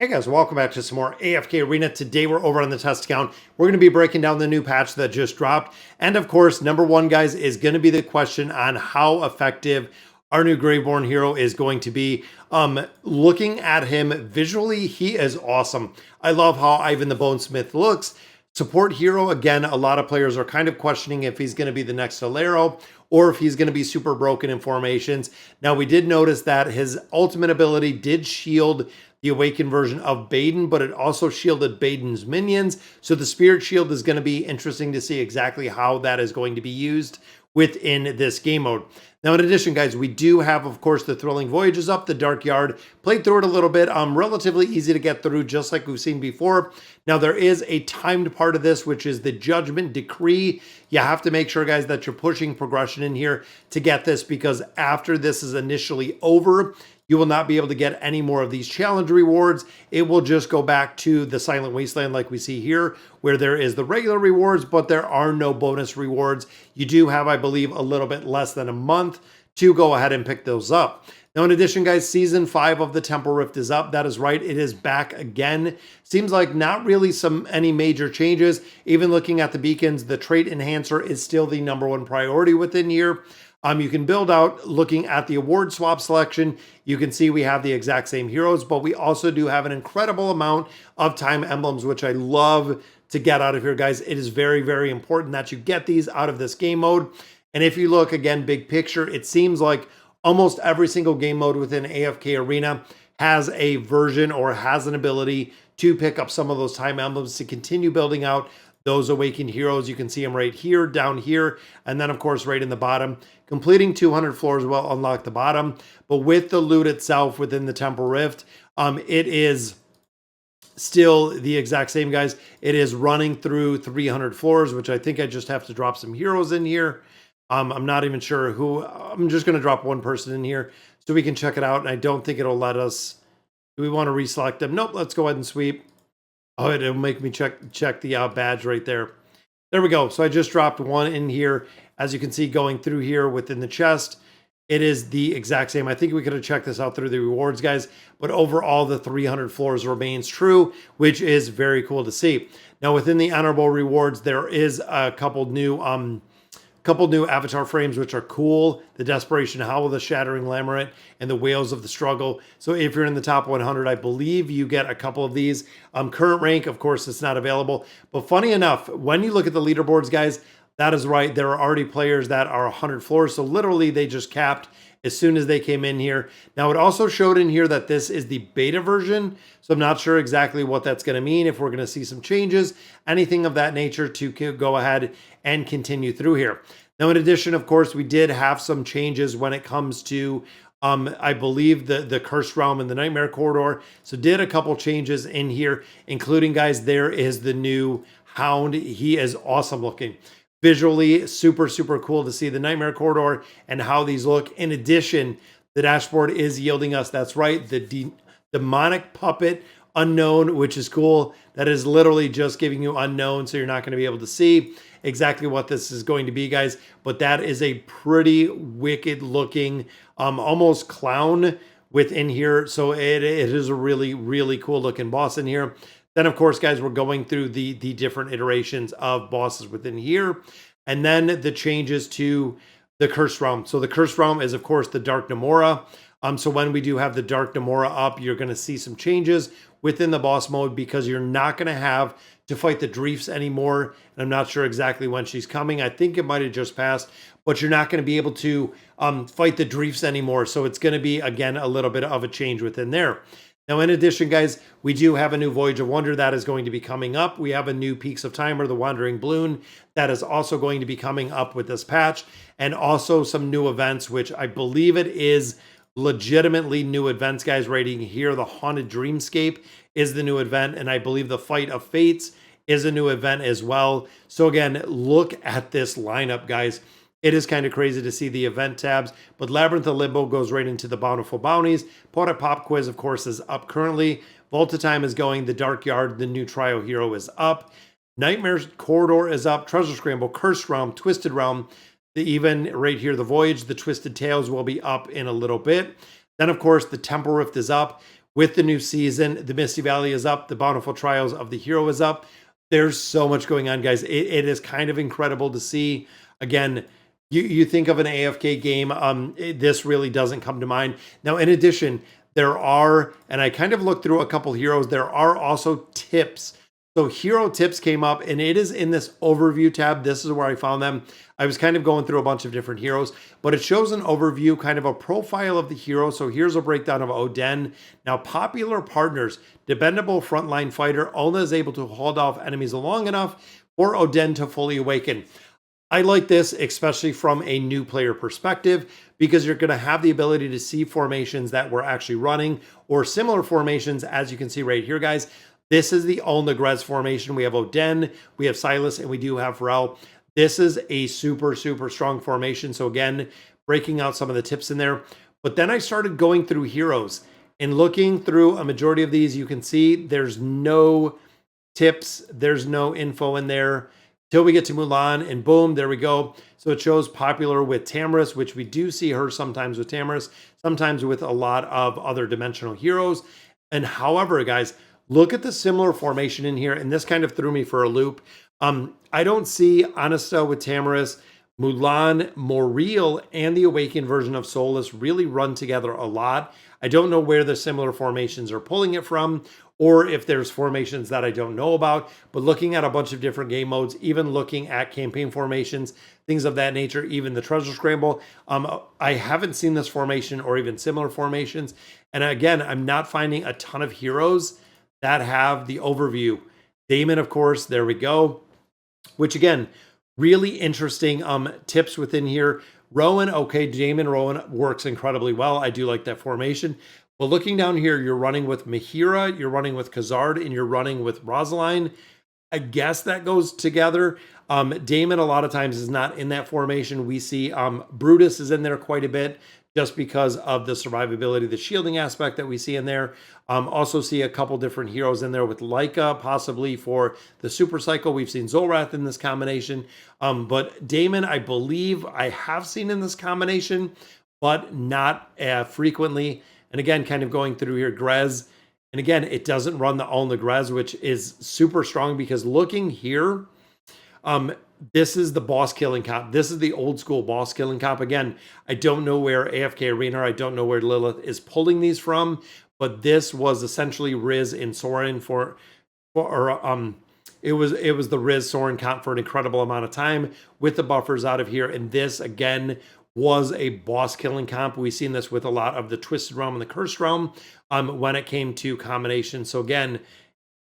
Hey guys, welcome back to some more AFK Arena. Today we're over on the test account. We're going to be breaking down the new patch that just dropped. And of course, number one, guys, is going to be the question on how effective our new Graveborn hero is going to be. Looking at him visually, he is awesome. I love how Ivan the Bonesmith looks. Support hero, again, a lot of players are kind of questioning if he's going to be the next Alero or if he's going to be super broken in formations. Now, we did notice that his ultimate ability did shield the awakened version of Baden, but it also shielded Baden's minions. So the Spirit Shield is going to be interesting to see exactly how that is going to be used within this game mode. Now, in addition, guys, we do have, of course, the Thrilling Voyages up, the Dark Yard. Played through it a little bit. Relatively easy to get through, just like we've seen before. Now, there is a timed part of this, which is the Judgment Decree. You have to make sure, guys, that you're pushing progression in here to get this, because after this is initially over, you will not be able to get any more of these challenge rewards. It will just go back to the Silent Wasteland like we see here, where there is the regular rewards, but there are no bonus rewards. You do have, I believe, a little bit less than a month to go ahead and pick those up. Now, in addition, guys, Season 5 of the Temple Rift is up. That is right. It is back again. Seems like not really any major changes. Even looking at the beacons, the Trait Enhancer is still the #1 priority within here. You can build out, looking at the award swap selection, you can see we have the exact same heroes, but we also do have an incredible amount of time emblems, which I love to get out of here, guys. It is very, very important that you get these out of this game mode. And if you look, again, big picture, it seems like almost every single game mode within AFK Arena has a version or has an ability to pick up some of those time emblems to continue building out those awakened heroes. You can see them right here, down here, and then of course right in the bottom. Completing 200 floors will unlock the bottom, but with the loot itself within the Temple Rift, it is still the exact same, guys. It is running through 300 floors, which I think I just have to drop some heroes in here. I'm not even sure who. I'm just going to drop one person in here so we can check it out, and I don't think it'll let us. Do we want to reselect them? Nope, let's go ahead and sweep. Oh, it'll make me check the badge right there. There we go. So I just dropped one in here. As you can see, going through here within the chest, it is the exact same. I think we could have checked this out through the rewards, guys. But overall, the 300 floors remains true, which is very cool to see. Now, within the honorable rewards, there is a couple new avatar frames, which are cool. The Desperation Howl of the Shattering Lamoret and the Whales of the Struggle. So if you're in the top 100, I believe you get a couple of these. Current rank, of course, it's not available. But funny enough, when you look at the leaderboards, guys, that is right. There are already players that are 100 floors. So literally they just capped as soon as they came in here. Now, it also showed in here that this is the beta version. So I'm not sure exactly what that's going to mean, if we're going to see some changes, anything of that nature to go ahead and continue through here. Now, in addition, of course, we did have some changes when it comes to, I believe, the Cursed Realm and the Nightmare Corridor. So did a couple changes in here, including, guys, there is the new Hound. He is awesome looking. Visually, super, super cool to see the Nightmare Corridor and how these look. In addition, the dashboard is yielding us, that's right, the Demonic Puppet Unknown, which is cool. That is literally just giving you unknown, so you're not going to be able to see exactly what this is going to be, guys. But that is a pretty wicked looking, almost clown within here. So it is a really, really cool looking boss in here. Then, of course, guys, we're going through the different iterations of bosses within here. And then the changes to the Cursed Realm. So the Cursed Realm is, of course, the Dark Namora. So when we do have the Dark Namora up, you're going to see some changes within the boss mode, because you're not going to have to fight the Dreefs anymore. And I'm not sure exactly when she's coming. I think it might have just passed, but you're not going to be able to fight the Dreefs anymore. So it's going to be, again, a little bit of a change within there. Now, in addition, guys, we do have a new Voyage of Wonder that is going to be coming up. We have a new Peaks of Time, or the Wandering Balloon, that is also going to be coming up with this patch. And also some new events, which I believe it is legitimately new events, guys. Right here, the Haunted Dreamscape is the new event. And I believe the Fight of Fates is a new event as well. So again, look at this lineup, guys. It is kind of crazy to see the event tabs, but Labyrinth of Limbo goes right into the Bountiful Bounties. Pot Pop Quiz, of course, is up currently. Volta Time is going. The Dark Yard, the new Trio Hero, is up. Nightmare Corridor is up. Treasure Scramble, Cursed Realm, Twisted Realm. Even right here, the Voyage, the Twisted Tales will be up in a little bit. Then, of course, the Temple Rift is up. with the new season. The Misty Valley is up. The Bountiful Trials of the Hero is up. There's so much going on, guys. It is kind of incredible to see. Again, you think of an AFK game, this really doesn't come to mind. Now, in addition, there are, and I kind of looked through a couple heroes, there are also tips. So hero tips came up, and it is in this overview tab. This is where I found them. I was kind of going through a bunch of different heroes, but it shows an overview, kind of a profile of the hero. So here's a breakdown of Oden. Now, popular partners, dependable frontline fighter. Ulna is able to hold off enemies long enough for Oden to fully awaken. I like this, especially from a new player perspective, because you're going to have the ability to see formations that we're actually running or similar formations, as you can see right here, guys. This is the Ulna Grez formation. We have Oden, we have Silas, and we do have Pharrell. This is a super, super strong formation. So again, breaking out some of the tips in there. But then I started going through heroes and looking through a majority of these. You can see there's no tips. There's no info in there till we get to Mulan, and boom, there we go. So it shows popular with Tamris, which we do see her sometimes with Tamris, sometimes with a lot of other dimensional heroes. And however, guys, look at the similar formation in here, and this kind of threw me for a loop. I don't see Anasta with Tamris, Mulan, Moriel, and the Awakened version of Solus really run together a lot. I don't know where the similar formations are pulling it from, or if there's formations that I don't know about, but looking at a bunch of different game modes, even looking at campaign formations, things of that nature, even the Treasure Scramble, I haven't seen this formation or even similar formations. And again, I'm not finding a ton of heroes that have the overview. Damon, of course, there we go. Which again, really interesting tips within here. Rowan, okay, Damon Rowan works incredibly well. I do like that formation. But looking down here, you're running with Mahira, you're running with Khazard, and you're running with Rosaline. I guess that goes together. Damon a lot of times is not in that formation. We see Brutus is in there quite a bit, just because of the survivability, the shielding aspect that we see in there. Also see a couple different heroes in there with Leica, possibly for the super cycle. We've seen Zolrath in this combination. But Damon, I believe I have seen in this combination, but not frequently. And again, kind of going through here, Grez. And again, it doesn't run the Ulna Grez, which is super strong, because looking here, this is the boss killing comp. This is the old school boss killing comp. Again, I don't know where AFK Arena, I don't know where Lilith is pulling these from, but this was essentially Riz and Soren it was the Riz Soren comp for an incredible amount of time with the buffers out of here. And this again was a boss killing comp. We've seen this with a lot of the Twisted Realm and the Cursed Realm when it came to combinations. So again,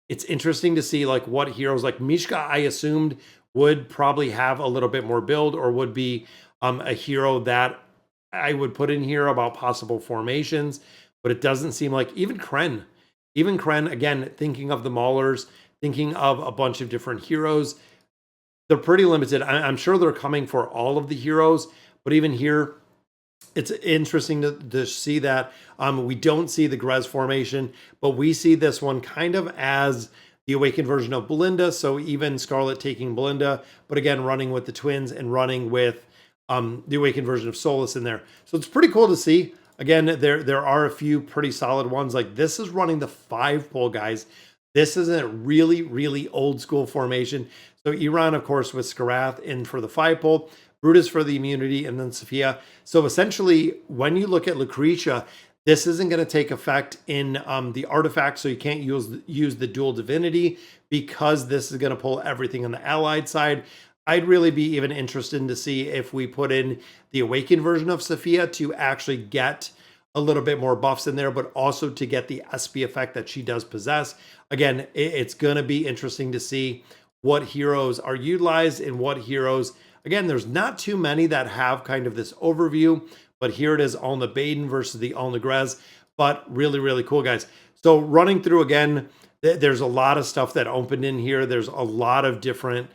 it's interesting to see like what heroes like Mishka, I assumed would probably have a little bit more build, or would be a hero that I would put in here about possible formations, but it doesn't seem like even Kren, again, thinking of the Maulers, thinking of a bunch of different heroes, they're pretty limited. I'm sure they're coming for all of the heroes, but even here, it's interesting to see that we don't see the Grez formation, but we see this one kind of as the Awakened version of Belinda. So even Scarlet taking Belinda, but again, running with the twins and running with the Awakened version of Solus in there. So it's pretty cool to see. Again, there are a few pretty solid ones. Like this is running the 5-pole, guys. This is a really, really old school formation. So Iran, of course, with Skarath in for the 5-pole, Brutus for the immunity, and then Sophia. So essentially, when you look at Lucretia, this isn't going to take effect in the artifact, so you can't use the dual divinity, because this is going to pull everything on the allied side. I'd really be even interested to see if we put in the Awakened version of Sophia to actually get a little bit more buffs in there, but also to get the SP effect that she does possess. Again, it's going to be interesting to see what heroes are utilized and what heroes. Again, there's not too many that have kind of this overview, but here it is, Ulna Baden versus the Ulna Grez, but really, really cool, guys. So running through again, there's a lot of stuff that opened in here. There's a lot of different,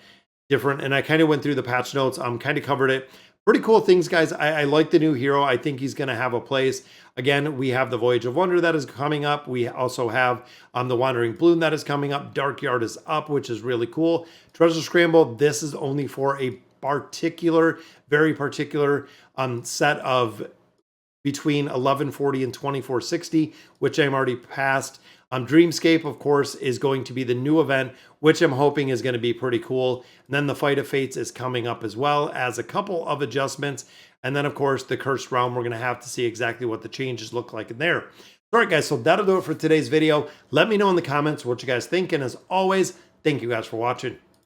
and I kind of went through the patch notes, kind of covered it. Pretty cool things, guys. I like the new hero. I think he's going to have a place. Again, we have the Voyage of Wonder that is coming up. We also have the Wandering Bloom that is coming up. Dark Yard is up, which is really cool. Treasure Scramble, this is only for a particular, very particular set of between 1140 and 2460, which I'm already past. Dreamscape, of course, is going to be the new event, which I'm hoping is going to be pretty cool. And then the Fight of Fates is coming up as well as a couple of adjustments. And then, of course, the Cursed Realm, we're going to have to see exactly what the changes look like in there. All right, guys, so that'll do it for today's video. Let me know in the comments what you guys think. And as always, thank you guys for watching.